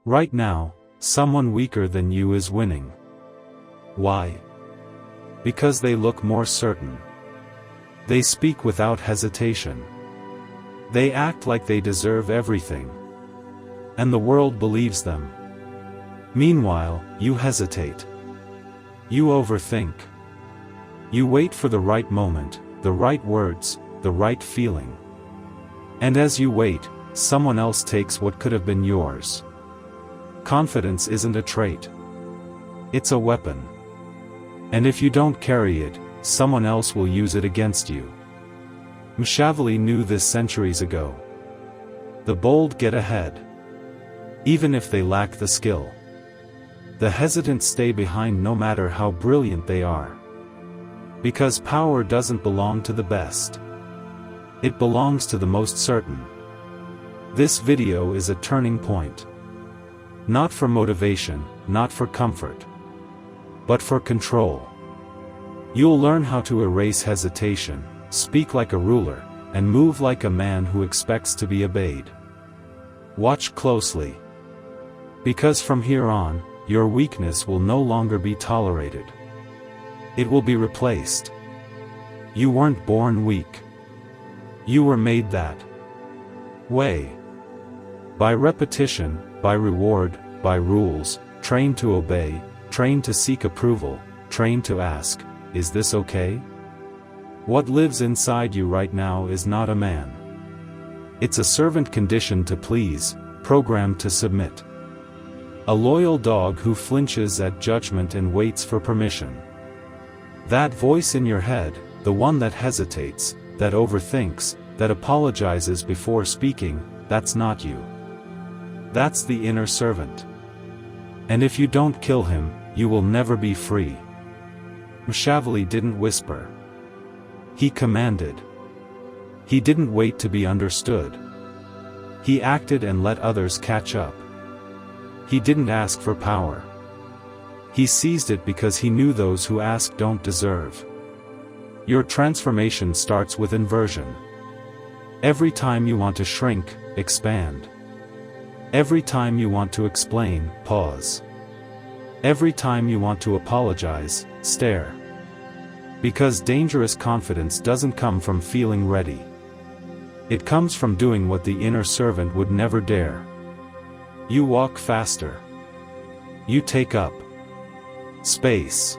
Right now, someone weaker than you is winning. Why? Because they look more certain. They speak without hesitation. They act like they deserve everything. And the world believes them. Meanwhile, you hesitate. You overthink. You wait for the right moment, the right words, the right feeling. And as you wait, someone else takes what could have been yours. Confidence isn't a trait. It's a weapon. And if you don't carry it, someone else will use it against you. Machiavelli knew this centuries ago. The bold get ahead, even if they lack the skill. The hesitant stay behind no matter how brilliant they are. Because power doesn't belong to the best. It belongs to the most certain. This video is a turning point. Not for motivation, not for comfort, but for control. You'll learn how to erase hesitation, speak like a ruler, and move like a man who expects to be obeyed. Watch closely. Because from here on, your weakness will no longer be tolerated. It will be replaced. You weren't born weak. You were made that way. By repetition, by reward, by rules, trained to obey, trained to seek approval, trained to ask, "Is this okay?" What lives inside you right now is not a man. It's a servant conditioned to please, programmed to submit. A loyal dog who flinches at judgment and waits for permission. That voice in your head, the one that hesitates, that overthinks, that apologizes before speaking, that's not you. That's the inner servant. And if you don't kill him, you will never be free. Machiavelli didn't whisper. He commanded. He didn't wait to be understood. He acted and let others catch up. He didn't ask for power. He seized it because he knew those who ask don't deserve. Your transformation starts with inversion. Every time you want to shrink, expand. Every time you want to explain, pause. Every time you want to apologize, stare. Because dangerous confidence doesn't come from feeling ready. It comes from doing what the inner servant would never dare. You walk faster. You take up space.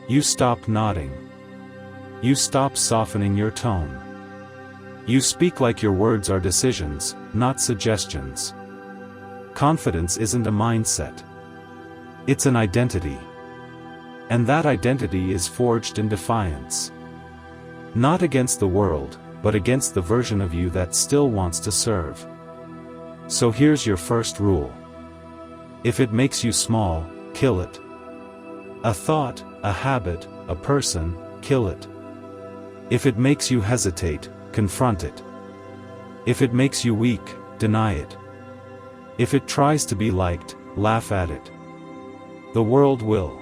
You stop nodding. You stop softening your tone. You speak like your words are decisions, not suggestions. Confidence isn't a mindset. It's an identity. And that identity is forged in defiance. Not against the world, but against the version of you that still wants to serve. So here's your first rule. If it makes you small, kill it. A thought, a habit, a person, kill it. If it makes you hesitate, confront it. If it makes you weak, deny it. If it tries to be liked, laugh at it. The world will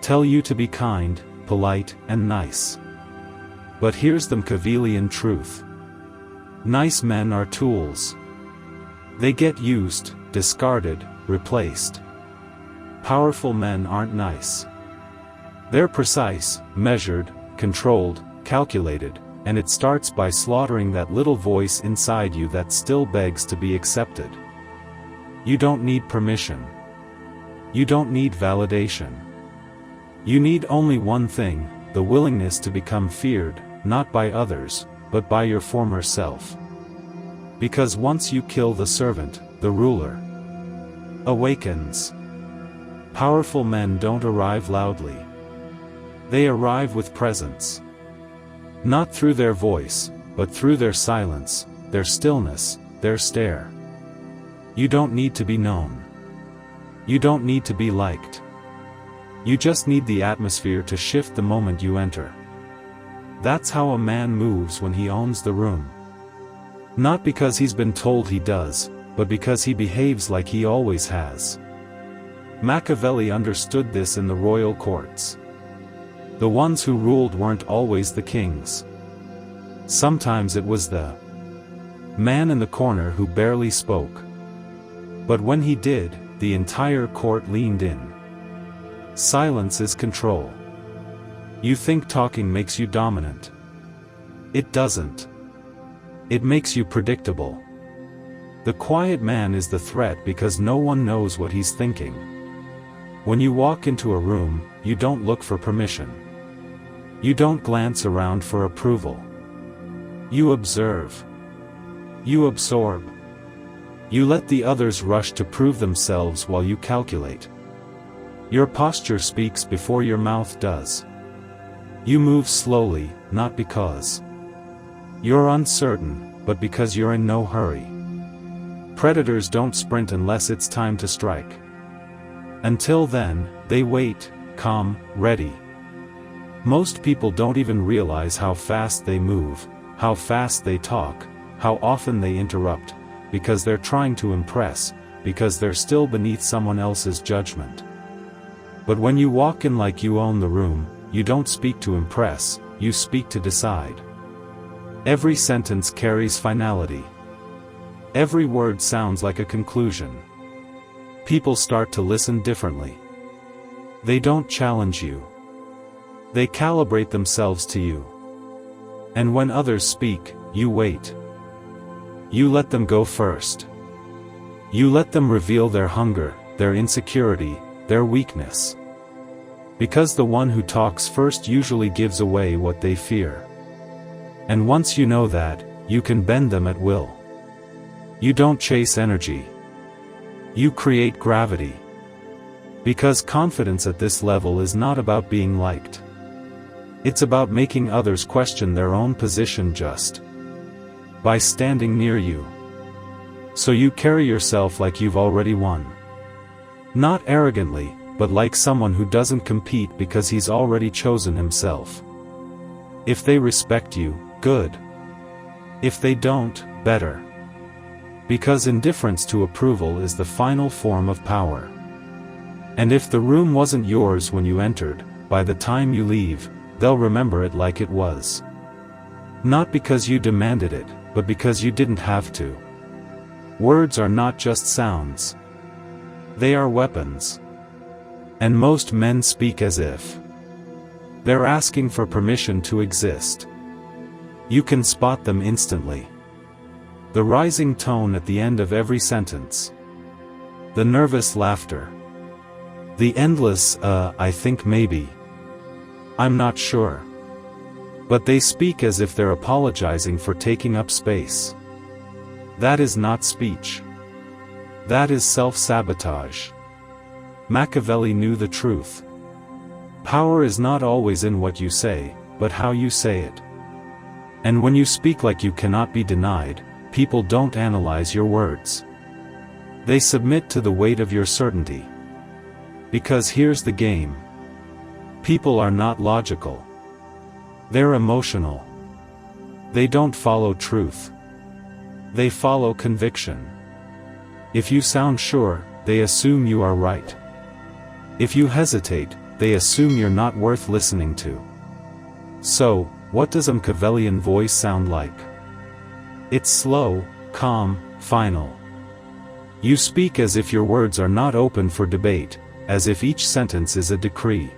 tell you to be kind, polite, and nice. But here's the Machiavellian truth. Nice men are tools. They get used, discarded, replaced. Powerful men aren't nice. They're precise, measured, controlled, calculated, and it starts by slaughtering that little voice inside you that still begs to be accepted. You don't need permission. You don't need validation. You need only one thing, the willingness to become feared, not by others, but by your former self. Because once you kill the servant, the ruler awakens. Powerful men don't arrive loudly. They arrive with presence. Not through their voice, but through their silence, their stillness, their stare. You don't need to be known. You don't need to be liked. You just need the atmosphere to shift the moment you enter. That's how a man moves when he owns the room. Not because he's been told he does, but because he behaves like he always has. Machiavelli understood this in the royal courts. The ones who ruled weren't always the kings. Sometimes it was the man in the corner who barely spoke. But when he did, the entire court leaned in. Silence is control. You think talking makes you dominant. It doesn't. It makes you predictable. The quiet man is the threat because no one knows what he's thinking. When you walk into a room, you don't look for permission. You don't glance around for approval. You observe. You absorb. You let the others rush to prove themselves while you calculate. Your posture speaks before your mouth does. You move slowly, not because you're uncertain, but because you're in no hurry. Predators don't sprint unless it's time to strike. Until then, they wait, calm, ready. Most people don't even realize how fast they move, how fast they talk, how often they interrupt, because they're trying to impress, because they're still beneath someone else's judgment. But when you walk in like you own the room, you don't speak to impress, you speak to decide. Every sentence carries finality. Every word sounds like a conclusion. People start to listen differently. They don't challenge you. They calibrate themselves to you. And when others speak, you wait. You let them go first. You let them reveal their hunger, their insecurity, their weakness. Because the one who talks first usually gives away what they fear. And once you know that, you can bend them at will. You don't chase energy. You create gravity. Because confidence at this level is not about being liked. It's about making others question their own position just by standing near you. So you carry yourself like you've already won. Not arrogantly, but like someone who doesn't compete because he's already chosen himself. If they respect you, good. If they don't, better. Because indifference to approval is the final form of power. And if the room wasn't yours when you entered, by the time you leave, they'll remember it like it was. Not because you demanded it, but because you didn't have to. Words are not just sounds. They are weapons. And most men speak as if they're asking for permission to exist. You can spot them instantly. The rising tone at the end of every sentence. The nervous laughter. The endless, I think maybe. I'm not sure. But they speak as if they're apologizing for taking up space. That is not speech. That is self-sabotage. Machiavelli knew the truth. Power is not always in what you say, but how you say it. And when you speak like you cannot be denied, people don't analyze your words. They submit to the weight of your certainty. Because here's the game. People are not logical. They're emotional. They don't follow truth. They follow conviction. If you sound sure, they assume you are right. If you hesitate, they assume you're not worth listening to. So, what does a Machiavellian voice sound like? It's slow, calm, final. You speak as if your words are not open for debate, as if each sentence is a decree.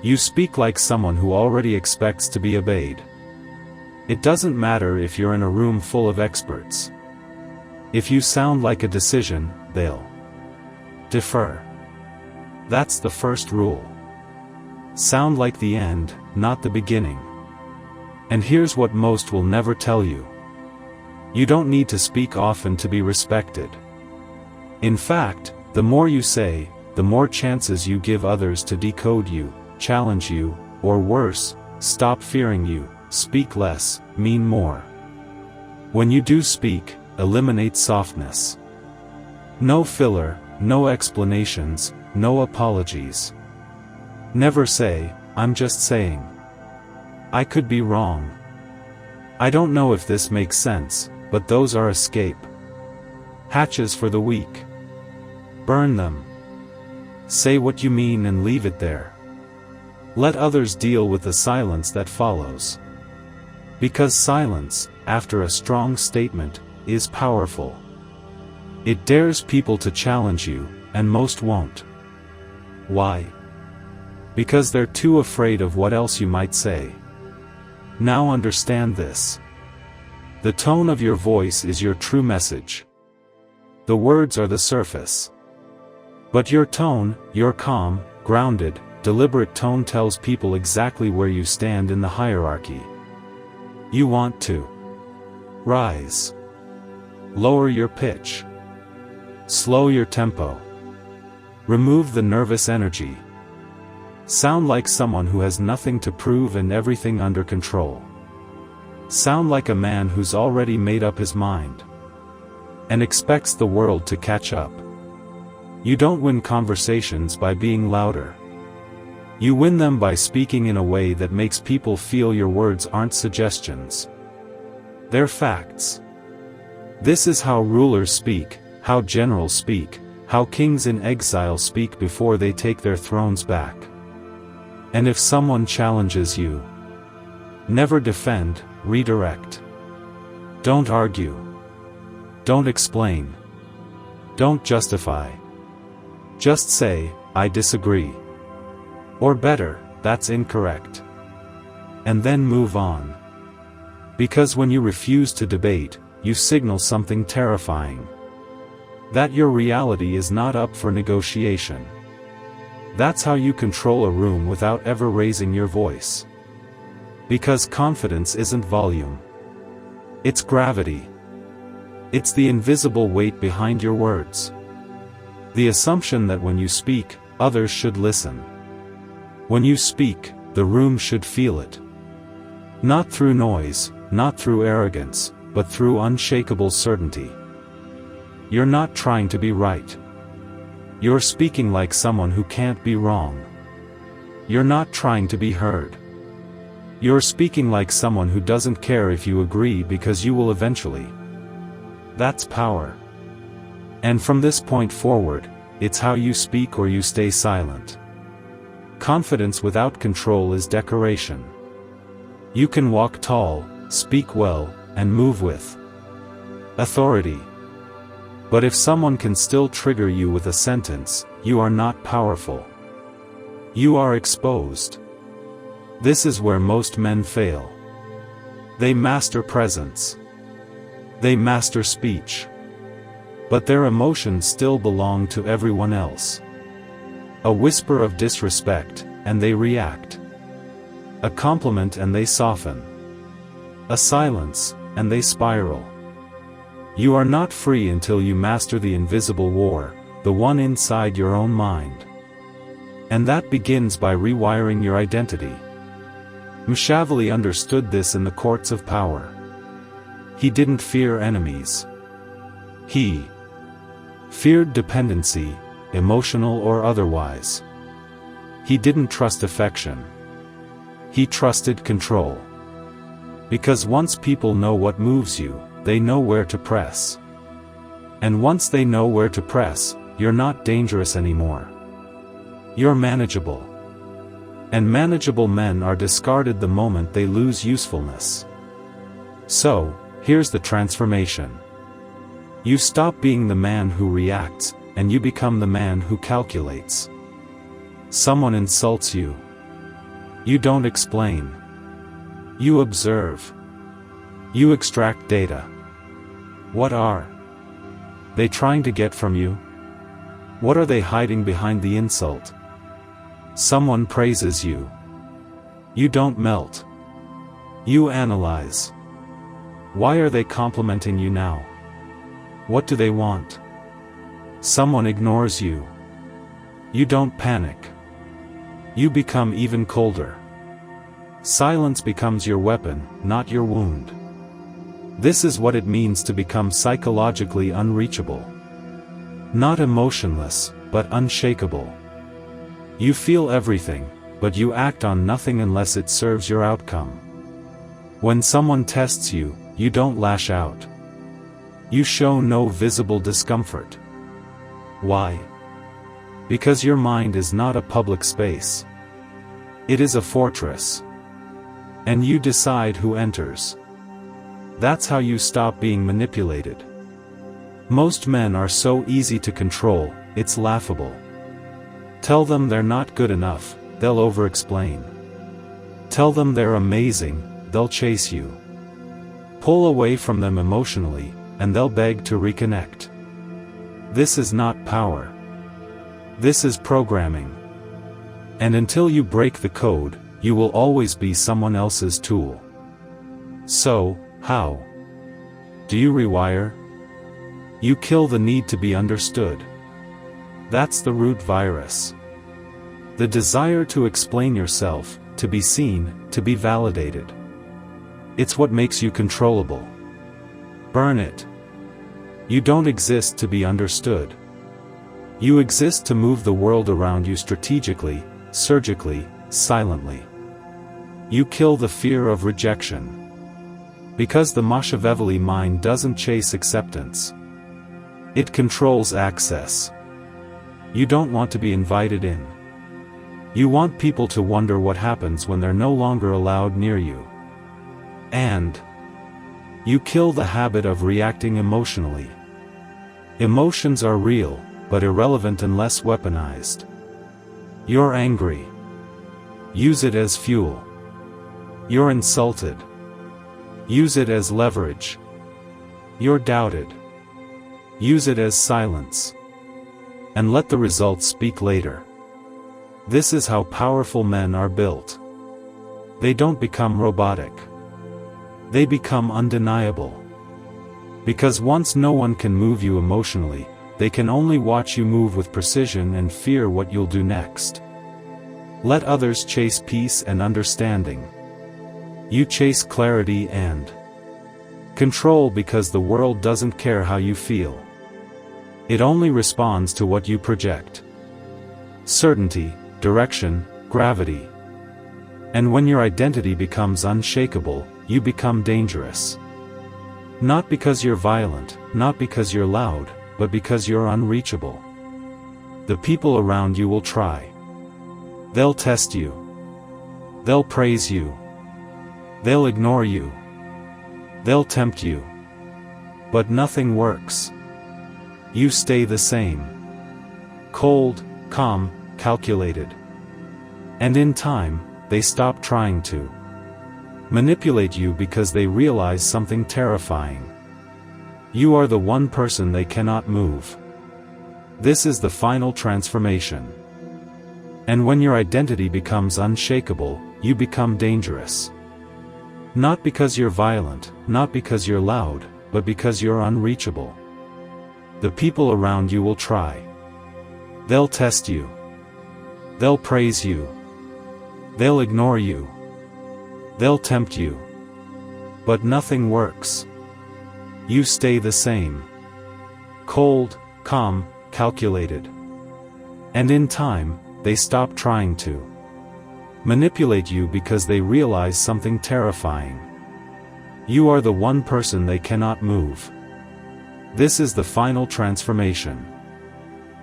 You speak like someone who already expects to be obeyed. It doesn't matter if you're in a room full of experts. If you sound like a decision, they'll defer. That's the first rule. Sound like the end, not the beginning. And here's what most will never tell you. You don't need to speak often to be respected. In fact, the more you say, the more chances you give others to decode you, challenge you, or worse, stop fearing you. Speak less, mean more. When you do speak, eliminate softness. No filler, no explanations, no apologies. Never say, I'm just saying. I could be wrong. I don't know if this makes sense, but those are escape hatches for the weak. Burn them. Say what you mean and leave it there. Let others deal with the silence that follows. Because silence, after a strong statement, is powerful. It dares people to challenge you, and most won't. Why? Because they're too afraid of what else you might say. Now understand this. The tone of your voice is your true message. The words are the surface. But your tone, your calm, grounded, deliberate tone tells people exactly where you stand in the hierarchy. You want to rise. Lower your pitch. Slow your tempo. Remove the nervous energy. Sound like someone who has nothing to prove and everything under control. Sound like a man who's already made up his mind and expects the world to catch up. You don't win conversations by being louder. You win them by speaking in a way that makes people feel your words aren't suggestions. They're facts. This is how rulers speak, how generals speak, how kings in exile speak before they take their thrones back. And if someone challenges you, never defend, redirect. Don't argue. Don't explain. Don't justify. Just say, I disagree. Or better, that's incorrect. And then move on. Because when you refuse to debate, you signal something terrifying. That your reality is not up for negotiation. That's how you control a room without ever raising your voice. Because confidence isn't volume. It's gravity. It's the invisible weight behind your words. The assumption that when you speak, others should listen. When you speak, the room should feel it. Not through noise, not through arrogance, but through unshakable certainty. You're not trying to be right. You're speaking like someone who can't be wrong. You're not trying to be heard. You're speaking like someone who doesn't care if you agree because you will eventually. That's power. And from this point forward, it's how you speak or you stay silent. Confidence without control is decoration. You can walk tall, speak well, and move with authority. But if someone can still trigger you with a sentence, you are not powerful. You are exposed. This is where most men fail. They master presence. They master speech. But their emotions still belong to everyone else. A whisper of disrespect, and they react. A compliment and they soften. A silence, and they spiral. You are not free until you master the invisible war, the one inside your own mind. And that begins by rewiring your identity. Machiavelli understood this in the courts of power. He didn't fear enemies. He feared dependency, emotional or otherwise. He didn't trust affection. He trusted control. Because once people know what moves you, they know where to press. And once they know where to press, you're not dangerous anymore. You're manageable. And manageable men are discarded the moment they lose usefulness. So, here's the transformation. You stop being the man who reacts, and you become the man who calculates. Someone insults you. You don't explain. You observe. You extract data. What are they trying to get from you? What are they hiding behind the insult? Someone praises you. You don't melt. You analyze. Why are they complimenting you now? What do they want? Someone ignores you. You don't panic. You become even colder. Silence becomes your weapon, not your wound. This is what it means to become psychologically unreachable. Not emotionless, but unshakable. You feel everything, but you act on nothing unless it serves your outcome. When someone tests you, you don't lash out. You show no visible discomfort. Why? Because your mind is not a public space. It is a fortress. And you decide who enters. That's how you stop being manipulated. Most men are so easy to control, it's laughable. Tell them they're not good enough, they'll over-explain. Tell them they're amazing, they'll chase you. Pull away from them emotionally, and they'll beg to reconnect. This is not power. This is programming. And until you break the code, you will always be someone else's tool. So, how do you rewire? You kill the need to be understood. That's the root virus. The desire to explain yourself, to be seen, to be validated. It's what makes you controllable. Burn it. You don't exist to be understood. You exist to move the world around you strategically, surgically, silently. You kill the fear of rejection. Because the Machiavelli mind doesn't chase acceptance. It controls access. You don't want to be invited in. You want people to wonder what happens when they're no longer allowed near you. And you kill the habit of reacting emotionally. Emotions are real, but irrelevant unless weaponized. You're angry. Use it as fuel. You're insulted. Use it as leverage. You're doubted. Use it as silence. And let the results speak later. This is how powerful men are built. They don't become robotic. They become undeniable. Because once no one can move you emotionally, they can only watch you move with precision and fear what you'll do next. Let others chase peace and understanding. You chase clarity and control because the world doesn't care how you feel. It only responds to what you project. Certainty, direction, gravity. And when your identity becomes unshakable, you become dangerous. Not because you're violent, not because you're loud, but because you're unreachable. The people around you will try. They'll test you. They'll praise you. They'll ignore you. They'll tempt you. But nothing works. You stay the same. Cold, calm, calculated. And in time, they stop trying to manipulate you because they realize something terrifying. You are the one person they cannot move. This is the final transformation. And when your identity becomes unshakable, you become dangerous. Not because you're violent, not because you're loud, but because you're unreachable. The people around you will try. They'll test you. They'll praise you. They'll ignore you. They'll tempt you. But nothing works. You stay the same. Cold, calm, calculated. And in time, they stop trying to manipulate you because they realize something terrifying. You are the one person they cannot move. This is the final transformation.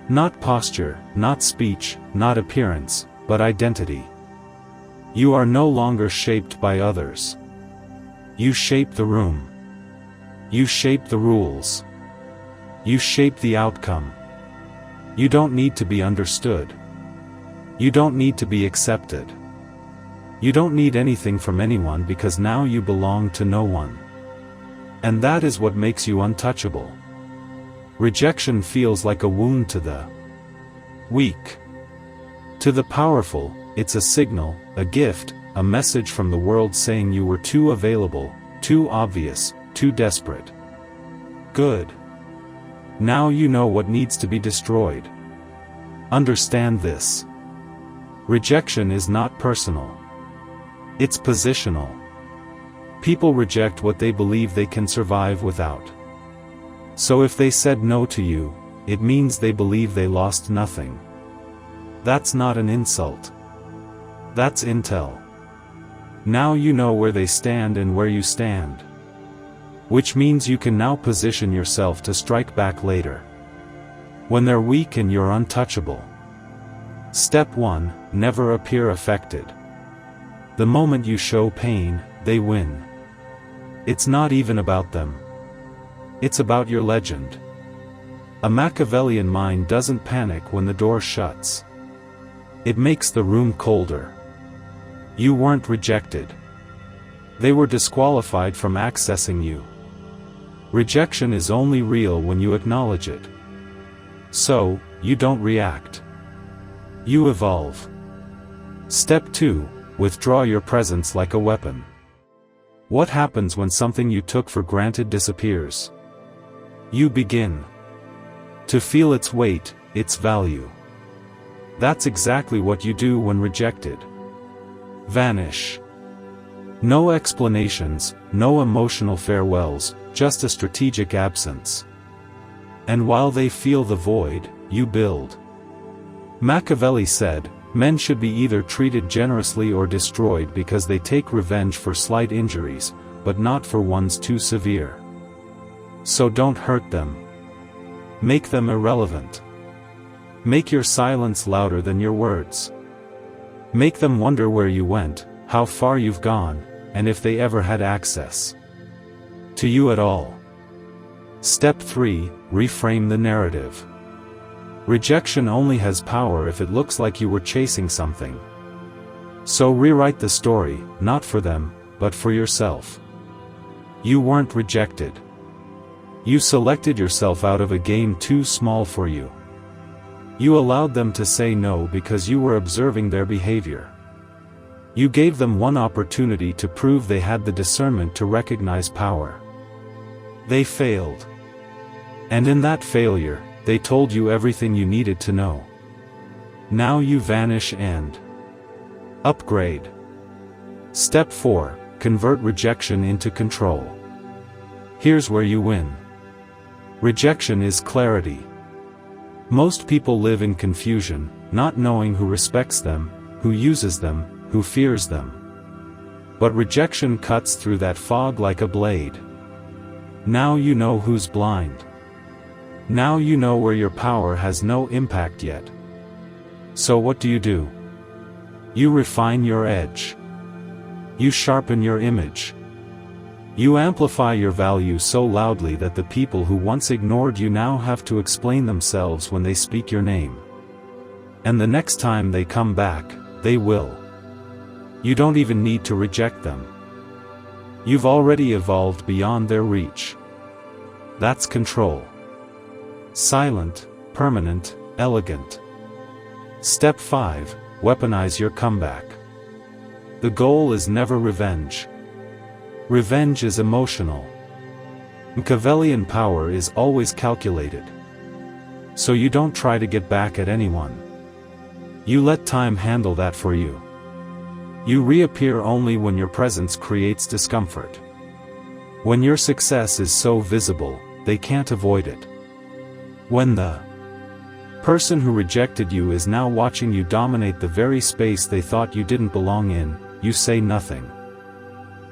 Not posture, not speech, not appearance, but identity. You are no longer shaped by others. You shape the room. You shape the rules. You shape the outcome. You don't need to be understood. You don't need to be accepted. You don't need anything from anyone because now you belong to no one. And that is what makes you untouchable. Rejection feels like a wound to the weak. To the powerful, it's a signal, a gift, a message from the world saying you were too available, too obvious, too desperate. Good. Now you know what needs to be destroyed. Understand this. Rejection is not personal. It's positional. People reject what they believe they can survive without. So if they said no to you, it means they believe they lost nothing. That's not an insult. That's intel. Now you know where they stand and where you stand. Which means you can now position yourself to strike back later. When they're weak and you're untouchable. Step 1, never appear affected. The moment you show pain, they win. It's not even about them. It's about your legend. A Machiavellian mind doesn't panic when the door shuts. It makes the room colder. You weren't rejected. They were disqualified from accessing you. Rejection is only real when you acknowledge it. So, you don't react. You evolve. Step 2. Withdraw your presence like a weapon. What happens when something you took for granted disappears? You begin to feel its weight, its value. That's exactly what you do when rejected. Vanish. No explanations, no emotional farewells, just a strategic absence. And while they feel the void, you build. Machiavelli said, men should be either treated generously or destroyed because they take revenge for slight injuries, but not for ones too severe. So don't hurt them. Make them irrelevant. Make your silence louder than your words. Make them wonder where you went, how far you've gone, and if they ever had access to you at all. Step 3. Reframe the narrative. Rejection only has power if it looks like you were chasing something. So rewrite the story, not for them, but for yourself. You weren't rejected. You selected yourself out of a game too small for you. You allowed them to say no because you were observing their behavior. You gave them one opportunity to prove they had the discernment to recognize power. They failed. And in that failure, they told you everything you needed to know. Now you vanish and upgrade. Step 4. Convert rejection into control. Here's where you win. Rejection is clarity. Most people live in confusion, not knowing who respects them, who uses them, who fears them. But rejection cuts through that fog like a blade. Now you know who's blind. Now you know where your power has no impact yet. So what do? You refine your edge. You sharpen your image. You amplify your value so loudly that the people who once ignored you now have to explain themselves when they speak your name. And the next time they come back, they will. You don't even need to reject them. You've already evolved beyond their reach. That's control. Silent, permanent, elegant. Step 5. Weaponize your comeback. The goal is never revenge. Revenge is emotional. Machiavellian power is always calculated. So you don't try to get back at anyone. You let time handle that for you. You reappear only when your presence creates discomfort. When your success is so visible, they can't avoid it. When the person who rejected you is now watching you dominate the very space they thought you didn't belong in, you say nothing.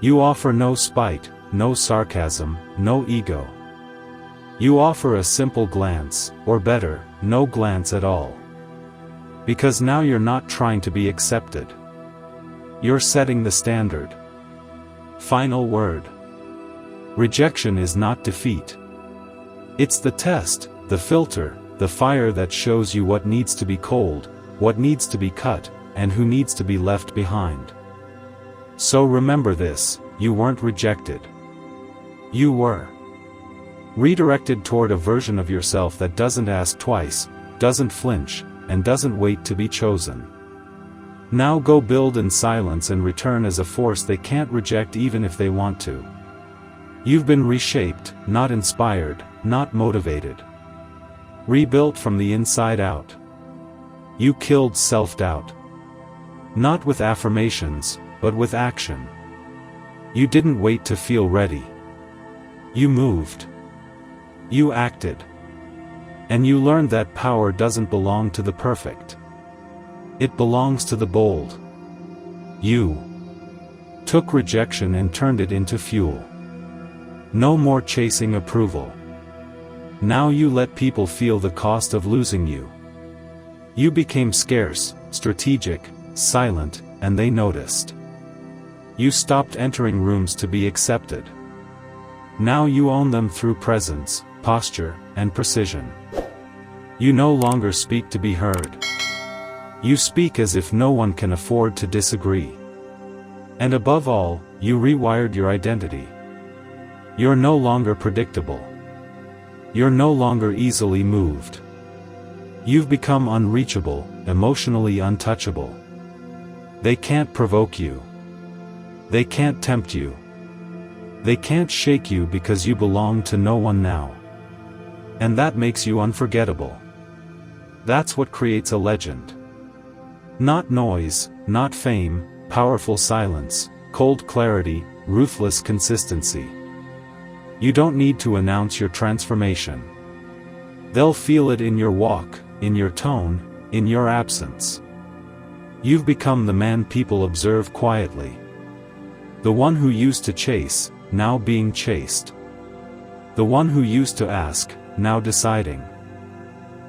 You offer no spite, no sarcasm, no ego. You offer a simple glance, or better, no glance at all. Because now you're not trying to be accepted. You're setting the standard. Final word. Rejection is not defeat. It's the test, the filter, the fire that shows you what needs to be cold, what needs to be cut, and who needs to be left behind. So remember this, you weren't rejected. You were redirected toward a version of yourself that doesn't ask twice, doesn't flinch, and doesn't wait to be chosen. Now go build in silence and return as a force they can't reject even if they want to. You've been reshaped, not inspired, not motivated. Rebuilt from the inside out. You killed self-doubt. Not with affirmations, but with action. You didn't wait to feel ready. You moved. You acted. And you learned that power doesn't belong to the perfect. It belongs to the bold. You took rejection and turned it into fuel. No more chasing approval. Now you let people feel the cost of losing you. You became scarce, strategic, silent, and they noticed. You stopped entering rooms to be accepted. Now you own them through presence, posture, and precision. You no longer speak to be heard. You speak as if no one can afford to disagree. And above all, you rewired your identity. You're no longer predictable. You're no longer easily moved. You've become unreachable, emotionally untouchable. They can't provoke you. They can't tempt you. They can't shake you because you belong to no one now. And that makes you unforgettable. That's what creates a legend. Not noise, not fame, powerful silence, cold clarity, ruthless consistency. You don't need to announce your transformation. They'll feel it in your walk, in your tone, in your absence. You've become the man people observe quietly. The one who used to chase, now being chased. The one who used to ask, now deciding.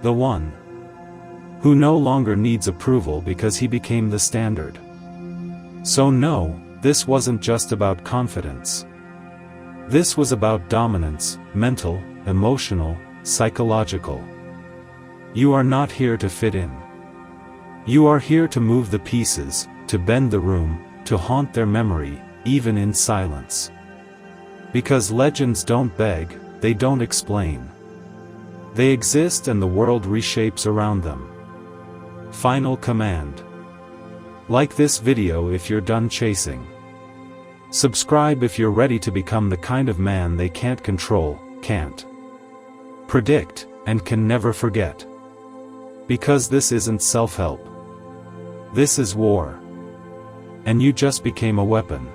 The one who no longer needs approval because he became the standard. So no, this wasn't just about confidence. This was about dominance, mental, emotional, psychological. You are not here to fit in. You are here to move the pieces, to bend the room, to haunt their memory, even in silence. Because legends don't beg, they don't explain. They exist and the world reshapes around them. Final command. Like this video if you're done chasing. Subscribe if you're ready to become the kind of man they can't control, can't predict, and can never forget. Because this isn't self-help. This is war. And you just became a weapon.